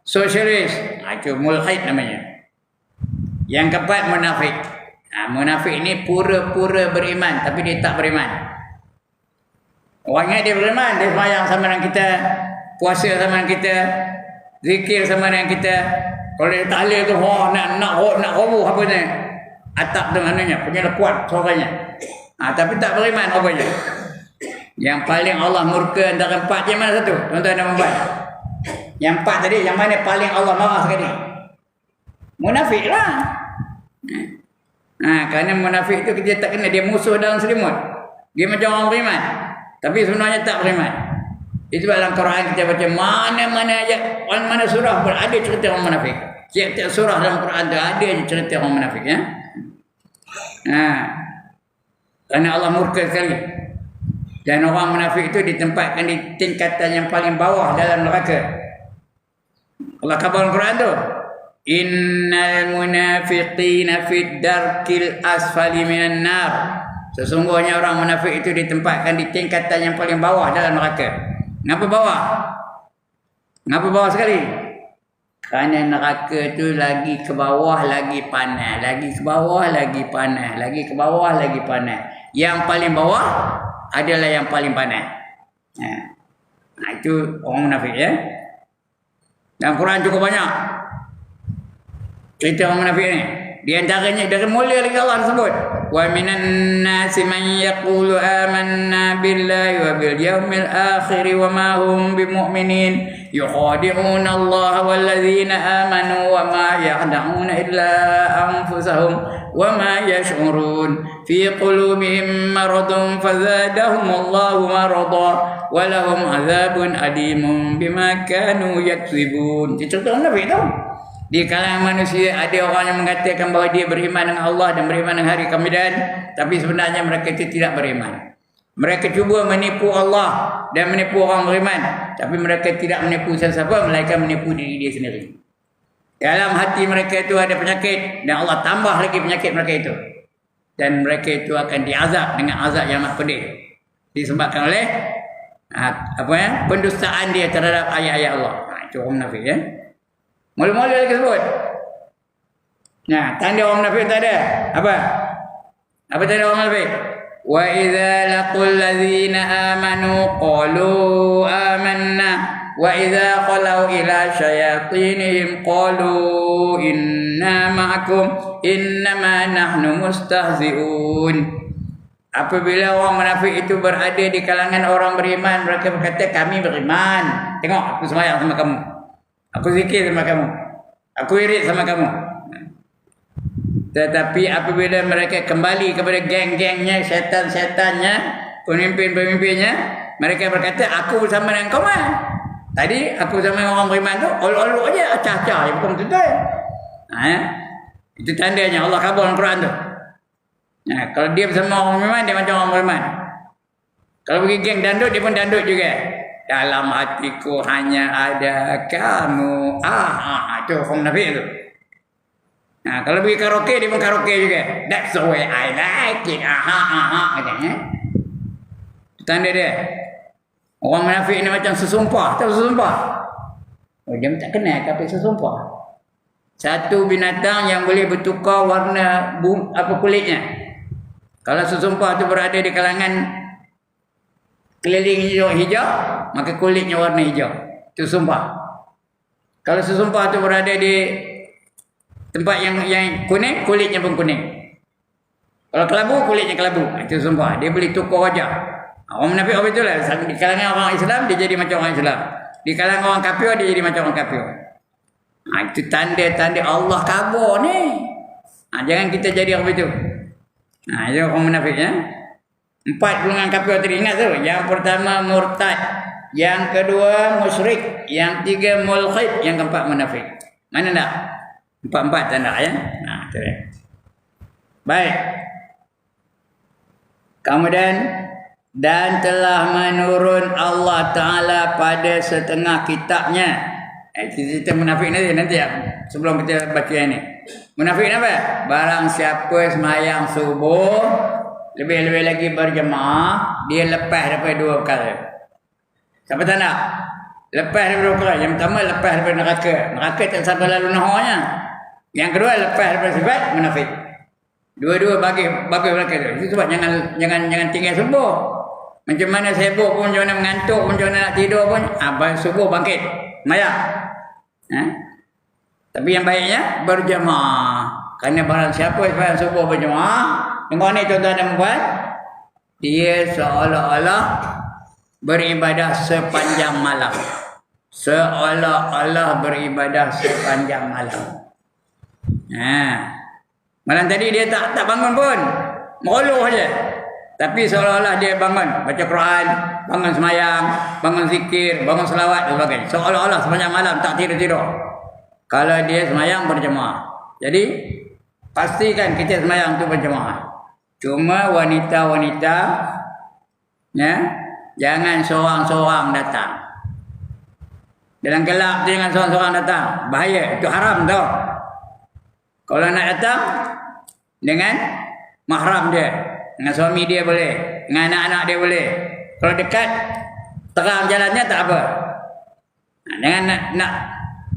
socialist. Itu mulhid namanya. Yang keempat munafik. Munafik ini pura-pura beriman tapi dia tak beriman. Orang ingat dia beriman, dia sembahyang sama dengan kita, puasa sama dengan kita, zikir sama dengan kita. Kalau dia tahlil tu, nak roboh apa ni? Atap tu maknanya, punya kuat suaranya. Tapi tak beriman rupanya. Yang paling Allah murka antara empat yang mana satu? Tuan-tuan dan puan. Yang empat tadi, yang mana paling Allah marah sekali? Munafik lah. Kerana munafik tu kita tak kena, dia musuh dalam selimut. Dia macam orang beriman, tapi sebenarnya tak beriman. Itu dalam Quran kita baca mana-mana ayat, mana surah pun ada cerita orang munafik. Tiap-tiap surah dalam Quran tu ada cerita orang munafik, ya. Kerana Allah murka sekali. Dan orang munafik itu ditempatkan di tingkatan yang paling bawah dalam neraka. Allah khabar Quran tu, innal munafiqina fid darkil asfali minan nar. Sesungguhnya orang munafik itu ditempatkan di tingkatan yang paling bawah dalam neraka. Kenapa bawah? Kenapa bawah sekali? Kerana neraka tu lagi ke bawah lagi panas, lagi ke bawah lagi panas, lagi ke bawah lagi panas. Yang paling bawah adalah yang paling panas. Itu orang munafik, ya. Dalam Quran cukup banyak cerita orang munafik ni. Di antaranya dari mulia lagi Allah sebut, wa minan nasi man yaqulu amanna billahi wa bil yaumil akhir wa ma hum bimu'minin yukhadi'una Allah wal ladzina amanu wa ma yakhda'una illa anfusahum wa ma yash'urun fi qulubihim maradun fazadahum Allahu marada wa lahum adzabun alimun bima kanu yaksibun. Cerita munafik tu. Di kalangan manusia ada orang yang mengatakan bahawa dia beriman dengan Allah dan beriman dengan hari kemudian, tapi sebenarnya mereka itu tidak beriman. Mereka cuba menipu Allah dan menipu orang beriman, tapi mereka tidak menipu sesiapa, melainkan menipu diri dia sendiri. Dalam hati mereka itu ada penyakit dan Allah tambah lagi penyakit mereka itu. Dan mereka itu akan diazab dengan azab yang amat pedih. Disebabkan oleh pendustaan dia terhadap ayat-ayat Allah. Itu orang munafik, ya. Mula-mula lagi sebut. Tanda orang munafik tak ada. Apa tanda orang munafik? Wa idza laqul ladzina amanu qalu amanna wa idza qalu ila syayatinihim qalu inna ma'akum innama nahnu mustahzi'un. Apabila orang munafik itu berada di kalangan orang beriman, mereka berkata kami beriman. Tengok, aku sembahyang sama kamu. Aku zikir sama kamu. Aku irit sama kamu. Tetapi apabila mereka kembali kepada geng-gengnya, syaitan-syaitannya, pemimpin-pemimpinnya, mereka berkata, aku bersama dengan kamu. Tadi aku bersama dengan orang beriman tu, olok-olok aja, acah-acah. Bukan betul. Itu tandanya Allah khabar dalam Quran tu. Kalau dia bersama orang beriman, dia macam orang beriman. Kalau pergi geng dandut, dia pun dandut juga. Dalam hatiku hanya ada kamu. Itu orang munafik tu. Kalau pergi karaoke, dia pun karaoke juga. That's the way I like it. Katanya. Tanda dia. Orang munafik ni macam sesumpah. Tahu sesumpah? Dia tak kenal tapi sesumpah. Satu binatang yang boleh bertukar warna kulitnya. Kalau sesumpah tu berada di kalangan keliling hijau, maka kulitnya warna hijau. Itu sumpah. Kalau sesumpah tu berada di tempat yang kuning, kulitnya pun kuning. Kalau kelabu, kulitnya kelabu. Itu sumpah. Dia boleh tukar wajah. Orang munafik apa itulah. Di kalangan orang Islam, dia jadi macam orang Islam. Di kalangan orang kafir, dia jadi macam orang kafir. Itu tanda-tanda Allah khabar ni. Jangan kita jadi apa itu. Itu orang munafik, ya. 4 golongan kafir tadi, ingat tu. Yang pertama murtad, yang kedua musyrik, yang 3 mulhid, yang keempat munafik. Mana tak? 4 tanda, ya. Tu dia. Baik. Kemudian dan telah menurun Allah Ta'ala pada setengah kitabnya. Cerita munafik nanti ya. Sebelum kita baca yang ni. Munafik apa? Barang siapa semayang subuh lebih-lebih lagi berjemaah, dia lepas daripada 2 perkara. Siapa tak nak? Lepas daripada 2 perkara. Yang pertama, lepas daripada neraka. Neraka tak sampai lalu nahornya. Yang kedua, lepas daripada sifat munafik. Dua-dua bagi neraka tu. Itu sebab jangan tinggal subuh. Macam mana sibuk pun, macam mana mengantuk pun, macam mana nak tidur pun, subuh bangkit. Semayang. Tapi yang baiknya berjemaah. Kerana barang siapa sembahyang subuh berjemaah, tengok ni tuan-tuan dan puan, dia seolah-olah beribadah sepanjang malam. Seolah-olah beribadah sepanjang malam. Malam tadi dia tak bangun pun, meruluh je. Tapi seolah-olah dia bangun baca Quran, bangun semayang, bangun zikir, bangun selawat dan sebagainya. Seolah-olah sepanjang malam tak tidur-tidur. Kalau dia semayang berjemaah. Jadi pastikan kita semayang tu berjemaah. Cuma wanita-wanita jangan seorang-seorang datang. Dalam gelap tu jangan seorang-seorang datang. Bahaya, itu haram tau. Kalau nak datang dengan mahram dia, dengan suami dia boleh, dengan anak-anak dia boleh. Kalau dekat, terang jalannya tak apa. Jangan nak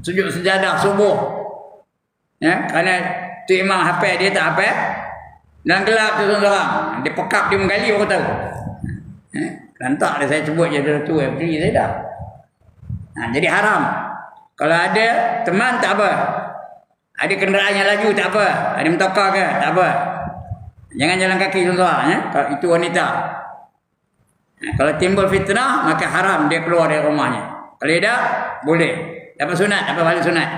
sujud sejadah subuh. Kerana tu imam hafal, dia tak hafal. Dalam gelap tu seorang-seorang. Dia pekap, dia menggali, orang tahu. Lantak dia, saya sebut je dia tu, beri saya dah. Jadi haram. Kalau ada teman tak apa. Ada kenderaan yang laju tak apa. Ada motokar ke tak apa. Jangan jalan kaki seorang-seorang. Kalau itu wanita. Kalau timbul fitnah, maka haram dia keluar dari rumahnya. Kalau tidak, boleh. Dapat sunat, dapat balik sunat.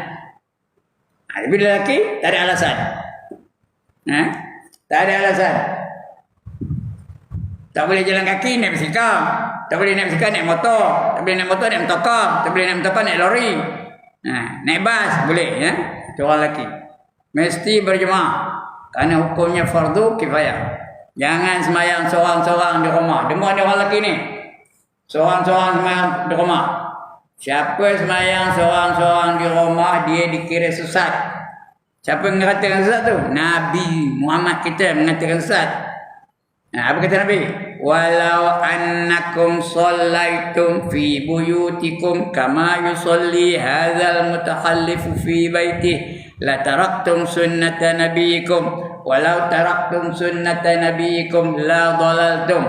Tapi lelaki tak ada alasan. Tak ada alasan. Tak boleh jalan kaki, naik basikal. Tak boleh naik basikal, naik motor. Tak boleh naik motor, naik motokar. Tak boleh naik motokar, naik lori. Naik bas, boleh. Itu orang lelaki. Mesti berjemaah. Kerana hukumnya fardu kifayah. Jangan semayang seorang-seorang di rumah. Demo ada orang lelaki ni. Seorang-seorang semayang di rumah. Siapa semayang seorang-seorang di rumah, dia dikira sesat. Siapa yang mengatakan sesat tu? Nabi Muhammad kita mengatakan sesat. Apa kata Nabi? Walau annakum sallaitum fi buyutikum kama yusalli hadzal mutahallifu fi baitihi la taraktum sunnata nabiyikum walau taraktum sunnata nabiyikum la dhalaltum.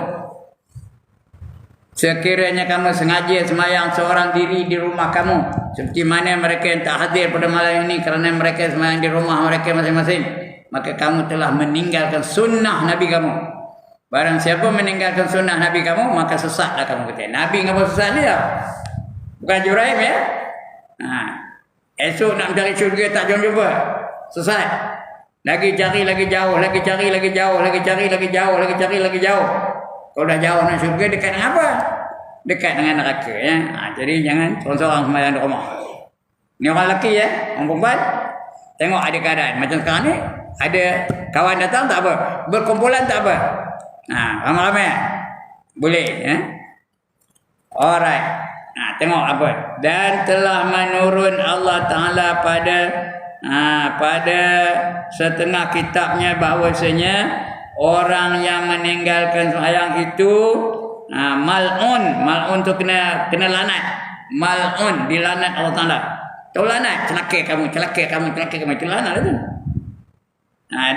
Sekiranya kamu sengaja semayang seorang diri di rumah kamu, seperti mana mereka yang tak hadir pada malam ini kerana mereka semayang di rumah mereka masing-masing, maka kamu telah meninggalkan sunnah Nabi kamu. Barang siapa meninggalkan sunnah Nabi kamu, maka sesatlah kamu kata. Nabi ngapa sesat dia? Bukan Juraim ya? Esok nak mencari syurga tak jumpa. Sesat. Lagi cari lagi jauh, lagi cari lagi jauh, lagi cari lagi jauh, lagi cari lagi jauh. Kalau dah jauh nak syurga, dekat dengan apa? Dekat dengan neraka ya. Jadi jangan seorang-seorang sembahyang di rumah. Ni orang lelaki ya, orang perempuan. Tengok ada keadaan macam sekarang ni, ada kawan datang tak apa, berkumpulan tak apa. Ramai-ramai boleh ya. Alright. Tengok apa. Dan telah menurun Allah Ta'ala pada setengah kitabnya bahawasanya orang yang meninggalkan sembahyang itu mal'un tu kena lanat. Mal'un, dilanat Allah Ta'ala. Tahu lanat? Celaka kamu itu lanat itu.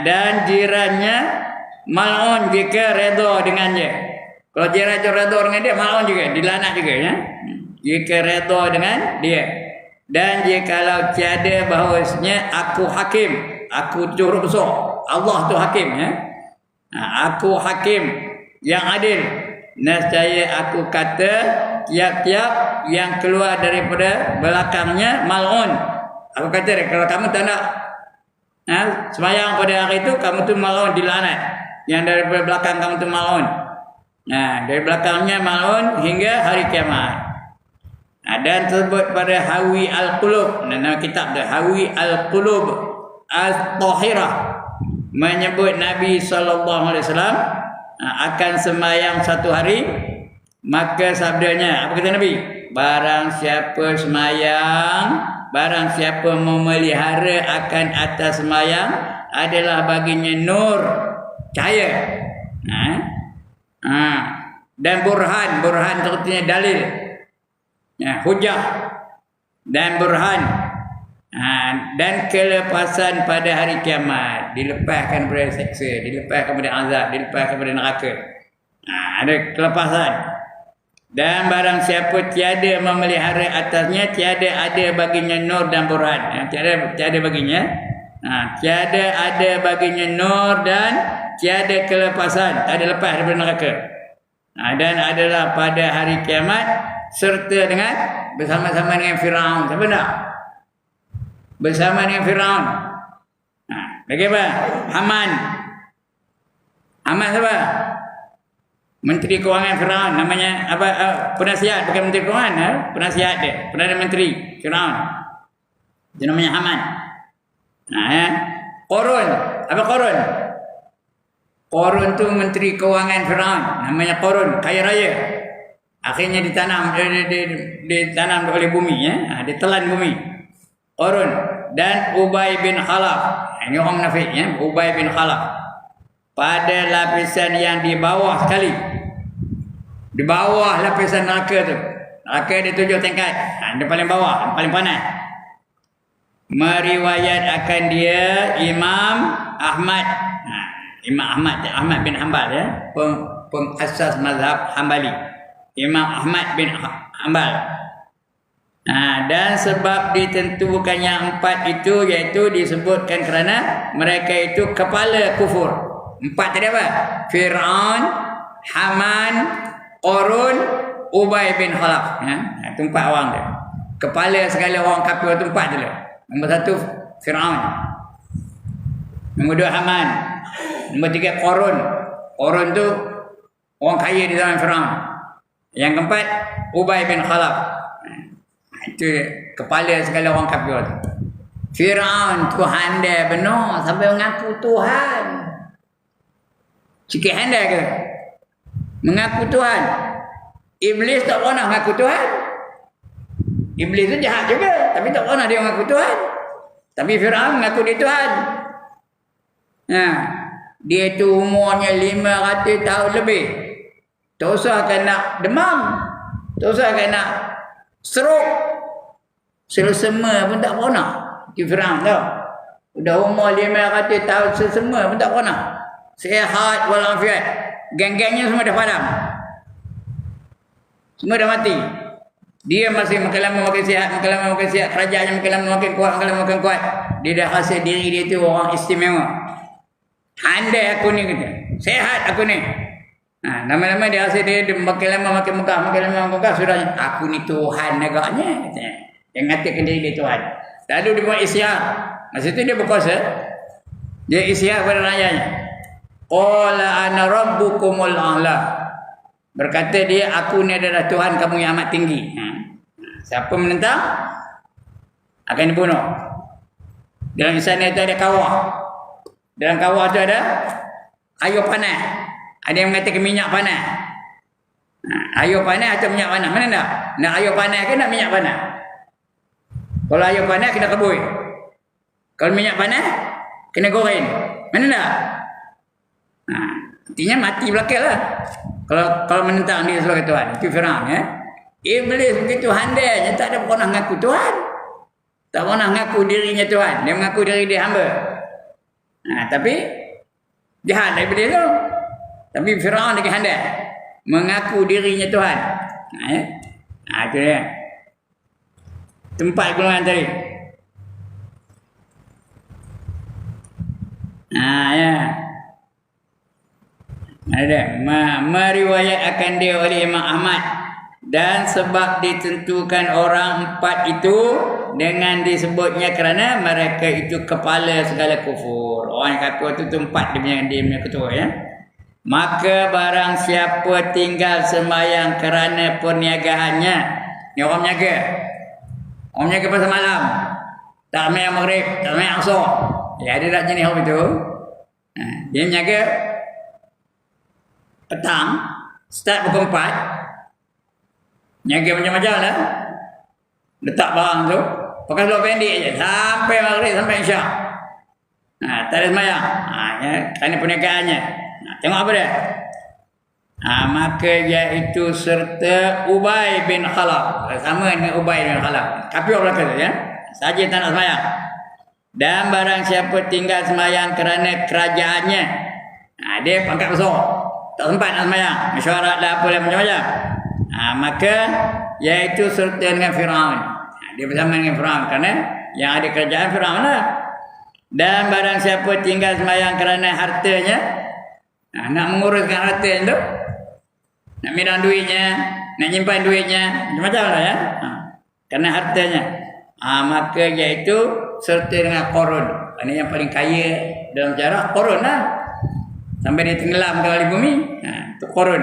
Dan jirannya mal'un jika redha dengannya. Kalau dia redha dengan dia, mal'un juga, dilanat juga ya. Jika redha dengan dia. Dan jikalau tiada bahawasanya aku hakim, aku huruf besar, Allah tu hakim ya. Aku hakim yang adil. Nescaya aku kata tiap-tiap yang keluar daripada belakangnya mal'un. Aku kata kalau kamu tak nak sembahyang pada hari itu, kamu tu mal'un, dilanat. Yang daripada belakang kamu tu mal'un. Dari belakangnya mal'un hingga hari kiamat. Dan tersebut pada Hawi Al-Qulub, nama kitab dia Hawi Al-Qulub Al-Tahirah, menyebut Nabi SAW akan sembahyang satu hari. Maka sabdanya, apa kata Nabi? Barang siapa sembahyang, barang siapa memelihara akan atas sembahyang, adalah baginya nur, cahaya. Dan burhan itu artinya dalil, hujah dan burhan, dan kelepasan pada hari kiamat, dilepaskan daripada seksa, dilepaskan daripada azab, dilepaskan daripada neraka. Ada kelepasan. Dan barang siapa tiada memelihara atasnya, tiada ada baginya nur dan burhan. Tiada baginya. Tiada ada baginya nur dan tiada kelepasan. Tak ada lepas daripada neraka. Dan adalah pada hari kiamat serta dengan bersama-sama dengan Firaun. Siapa tak? Bersama dengan Firaun. Lagi apa? Haman. Haman siapa? Menteri Kewangan Firaun. Namanya apa? Penasihat, bukan Menteri Kewangan. Penasihat dia. Perdana Menteri Firaun. Dia namanya Haman. Qarun. Apa Qarun? Qarun tu Menteri Kewangan Firaun. Namanya Qarun. Kaya raya. Akhirnya ditanam oleh bumi. Ditelan bumi. Qarun. Dan Ubay bin Khalaf. Ini orang munafik. Ubay bin Khalaf. Pada lapisan yang di bawah sekali. Di bawah lapisan neraka tu. Neraka ada 7 tingkat. Dia paling bawah. Paling panas. Meriwayat akan dia Imam Ahmad. Imam Ahmad bin Hanbal pengasas mazhab Hanbali. Imam Ahmad bin Hanbal. Dan sebab ditentukan yang 4 itu, iaitu disebutkan kerana mereka itu kepala kufur. 4 tadi apa? Fir'aun, Haman, Qarun, Ubay bin Khalaf. Itu 4 orang dia. Kepala segala orang kafir itu 4 dulu. Nombor 1 Fir'aun. Nombor 2 Haman. Nombor 3 Qarun. Qarun tu orang kaya di zaman Fir'aun. Yang keempat Ubay bin Khalaf. Itu kepala segala orang kafir tu. Fir'aun Tuhan dia benar sampai mengaku Tuhan. Sikit handai ke? Mengaku Tuhan. Iblis tak pernah mengaku Tuhan. Iblis tu jahat juga, tapi tak pernah dia mengaku Tuhan. Tapi Fir'aun mengaku dia Tuhan. Dia tu umurnya 500 tahun lebih. Tak usah nak demam. Tak usah nak stroke. Selsema pun tak pernah. Itu Fir'aun tau. Udah umur 500 tahun selsema pun tak pernah. Sehat walafiat. Geng-gengnya semua dah padam. Semua dah mati. Dia masih makin lama makin sihat, makin lama makin sihat. Kerajaannya makin lama makin kuat, makin lama makin kuat. Dia dah rasa diri dia tu orang istimewa. Handai aku ni kata. Sehat aku ni. Lama-lama dia rasa dia makin lama makin megah, makin lama makin megah. Sudah aku ni Tuhan agaknya. Dia ngatakan diri dia Tuhan. Lalu dia buat isyar. Masa tu dia berkuasa. Dia isyar kepada rakyatnya. Qala ana rabbukumul a'la. Berkata dia, aku ni adalah Tuhan kamu yang amat tinggi. Siapa menentang akan dibunuh. Dalam sana itu ada kawah. Dalam kawah itu ada air panas. Ada yang mengatakan minyak panas. Air panas atau minyak panas? Mana nak? Nak air panas ke nak minyak panas? Kalau air panas kena kebui. Kalau minyak panas kena goreng. Mana nak? Artinya mati belakang lah. Kalau menentang dia sebagai Tuhan. Itu Fir'aun. Iblis begitu handainya, tak ada pernah mengaku Tuhan. Tak pernah mengaku dirinya Tuhan. Dia mengaku diri dia hamba. Tapi jahat dari Iblis tu. Tapi Fir'aun lagi handai. Mengaku dirinya Tuhan. Itu dia. Tempat golongan tadi. Ada meriwayat akan dia oleh Imam Ahmad, dan sebab ditentukan orang 4 itu dengan disebutnya kerana mereka itu kepala segala kufur. Orang yang kafir itu 4 dia punya ketua Maka barang siapa tinggal sembahyang kerana perniagaannya. Ni orang menjaga. Orang menjaga pasal malam. Tak sembahyang maghrib, tak sembahyang asar. Ada tak jenis orang itu? Dia menjaga petang, start pukul 4. Jaga macam-macam lah. Letak barang tu, pakai seluar pendek je sampai maghrib, sampai isyak. Tak ada sembahyang. Kerana perniagaannya. Tengok apa dia? Maka iaitu serta Ubay bin Khalaf. Sama dengan Ubay bin Khalaf. Kafir belakang tu saja tak nak sembahyang. Dan barang siapa tinggal sembahyang kerana kerajaannya. Dia pangkat besar. tak sempat nak sembahyang, mesyuarat lah apa lah macam-macam. Maka iaitu serta dengan Firaun. Dia bersama dengan Firaun kerana yang ada kerajaan Firaun lah. Dan barang siapa tinggal sembahyang kerana hartanya, nak menguruskan hartanya tu, nak minang duitnya, nak nyimpan duitnya, macam-macam lah ya. Kerana hartanya. Maka iaitu serta dengan Qarun. Ini yang paling kaya dalam sejarah Qarun lah. Sampai dia tenggelam ke kali bumi. Itu Qarun.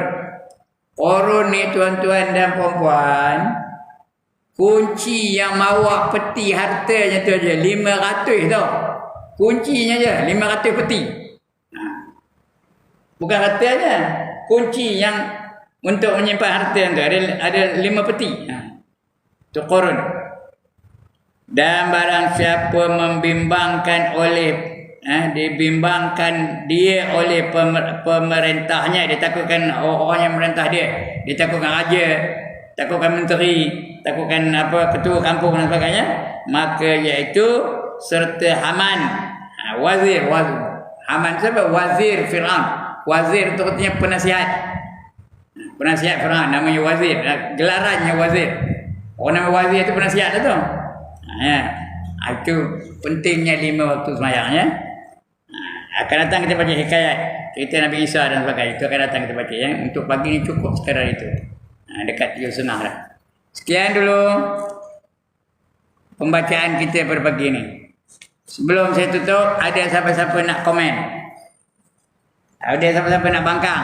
Qarun ni tuan-tuan dan puan-puan, kunci yang bawa peti hartanya tu aja 500 tau. Kuncinya je 500 peti. Bukan hartanya, kunci yang untuk menyimpan harta tu ada 5 peti. Itu Qarun. Dan barang siapa membimbangkan oleh dibimbangkan dia oleh pemerintahnya, dia takutkan orang yang merintah dia, dia takutkan raja, takutkan menteri, takutkan ketua kampung dan sebagainya, maka iaitu serta Haman, wazir. Haman siapa? Wazir Firaun. Wazir itu artinya penasihat Firaun, namanya wazir, gelarannya wazir. Orang nama wazir itu penasihat tu. Itu pentingnya 5 waktu sembahyang ya. Akan datang kita baca hikayat cerita Nabi Isa dan sebagainya. Itu akan datang kita baca ya. Untuk pagi ni cukup sekadar itu. Dekat 3 sunnah dah. Sekian dulu pembacaan kita pada pagi ni. Sebelum saya tutup, ada siapa-siapa nak komen? Ada siapa-siapa nak bangkang?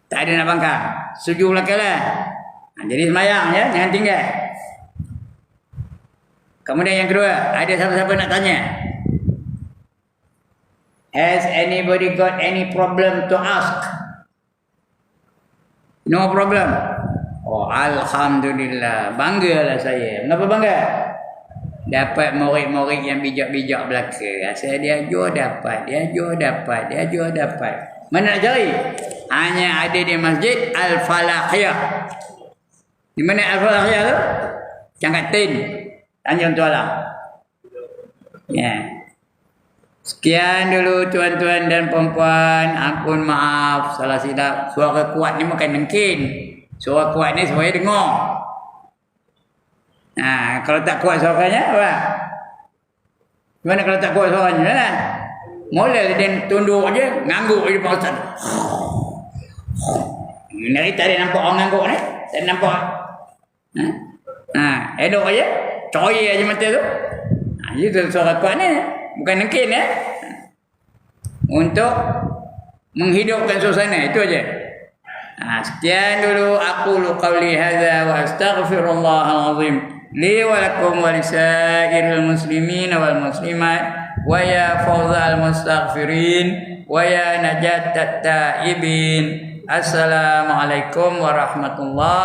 Tak ada nak bangkang. Setuju belakang lah. Jadi sembahyang ya, jangan tinggal. Kemudian yang kedua, ada siapa-siapa nak tanya? Has anybody got any problem to ask? No problem. Oh, alhamdulillah. Banggalah saya. Mengapa bangga? Dapat murid-murid yang bijak-bijak belaka. Asal dia ajar dapat. Mana nak cari? Hanya ada di Masjid Al-Falahiyah. Di mana Al-Falahiyah tu? Cangkat Tin, Tanjung Tualang. Ya. Sekian dulu tuan-tuan dan puan-puan. Ampun maaf salah silap. Suara kuat ni bukan dengkin. Suara kuat ni supaya dengar. Kalau tak kuat suaranya apa? Gimana kalau tak kuat suaranya lah? Mula dia tunduk je, ngangguk je Pak Ustaz. Ni tak ada nampak orang ngangguk ni? Tak ada nampak. Edok aja, coy aja mata tu. Itu suara kuat ni, bukan nengkin ya. Untuk menghidupkan suasana, itu aja. Sekian dulu aku qauli hadza wa astaghfirullahal azim li wa lakum wa lisairil muslimin wal muslimat wa ya fawzal mustaghfirin wa ya najatat taibin. Assalamualaikum warahmatullahi